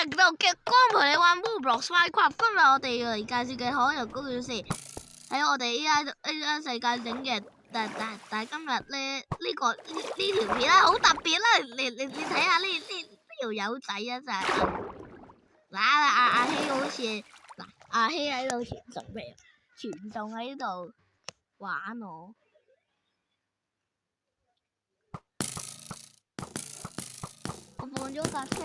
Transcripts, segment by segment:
嚟到嘅光陪你玩 Roblox Minecraft。今日我哋要嚟介紹嘅海洋公園先喺我哋 AI 世界整嘅，但係今日咧呢條片咧好特別啦！你睇下呢條友仔啊，就係阿希好似阿希喺度傳送咩？傳送喺度玩我。我放咗架車。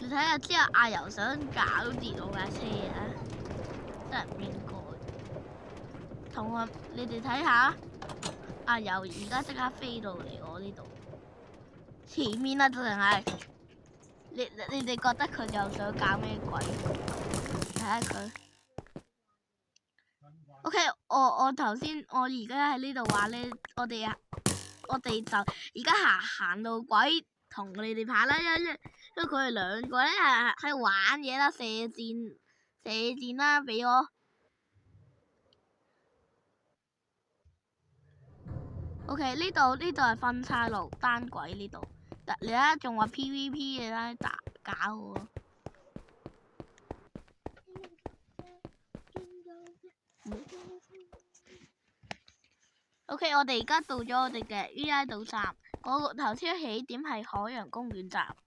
你睇下之後，阿柔想搞跌我架車啊！真係唔應該。同學，你哋睇下，阿柔而家即刻飛到嚟我呢度前面啦，淨係你哋覺得佢又想搞咩鬼？睇下佢。OK，我頭先我而家喺呢度話咧，我哋就而家行到鬼同你哋拍啦，因為佢哋兩個咧喺度玩嘢啦，射箭啦，俾我。OK， 呢度係分岔路單軌呢度，你睇下仲話 PVP 嘅啦，搞我。OK， 我哋而家到咗我哋嘅 AI 島站，我頭先起點係海洋公園站。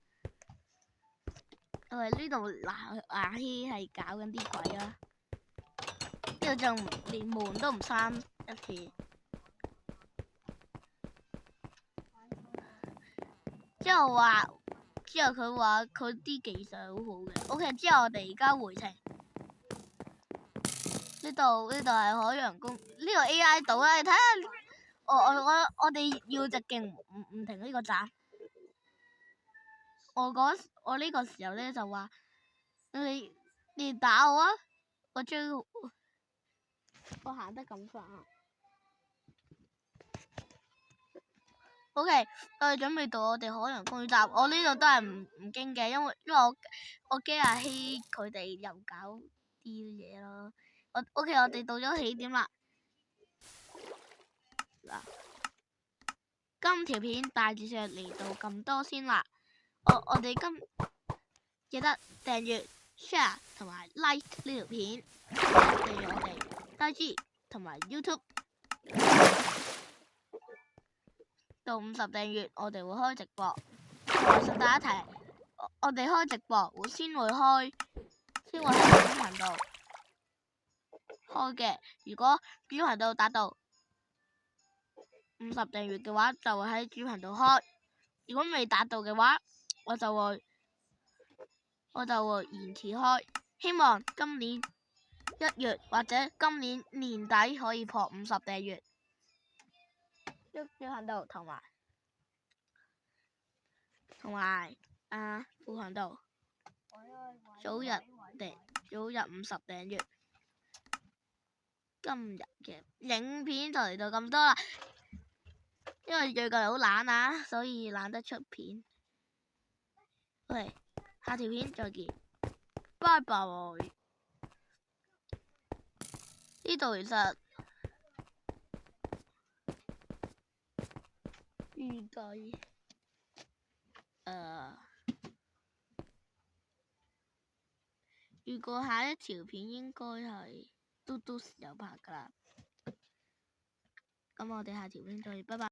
因為呢度阿希係搞緊啲鬼啦，呢度仲連門都唔閂一次。之後佢話佢啲技術好好嘅。OK， 之後我哋而家回程。呢度係海洋公園，呢個 AI 島啦，你睇下，我哋要直徑唔停呢個站。我呢個時候咧就話你打我啊！我行得咁快。OK， 我哋準備到我哋海洋公園站。我呢度都係唔驚嘅，因為我驚阿希佢哋又搞啲嘢咯。OK， 我哋到咗起點啦。嗱，今條片大致上嚟到咁多先啦。我哋記得訂閱、share 同埋 like 呢條片，訂閱我哋 IG 同埋 YouTube。到50訂閱，我哋會開直播。順帶一提，我哋開直播會先會喺主頻道開嘅。如果主頻道達到50訂閱嘅話，就會喺主頻道開；如果未達到嘅話，我就會延遲開。希望今年1月或者今年年底可以破50訂閱。主頻道同埋副頻道早日50訂閱。今日嘅影片就嚟到咁多啦，因為最近好懶啊，所以懶得出片。OK， 下條片再見，拜拜。呢度其實預計預告下一條片應該係都時有拍㗎啦。咁我哋下條片再見，拜拜。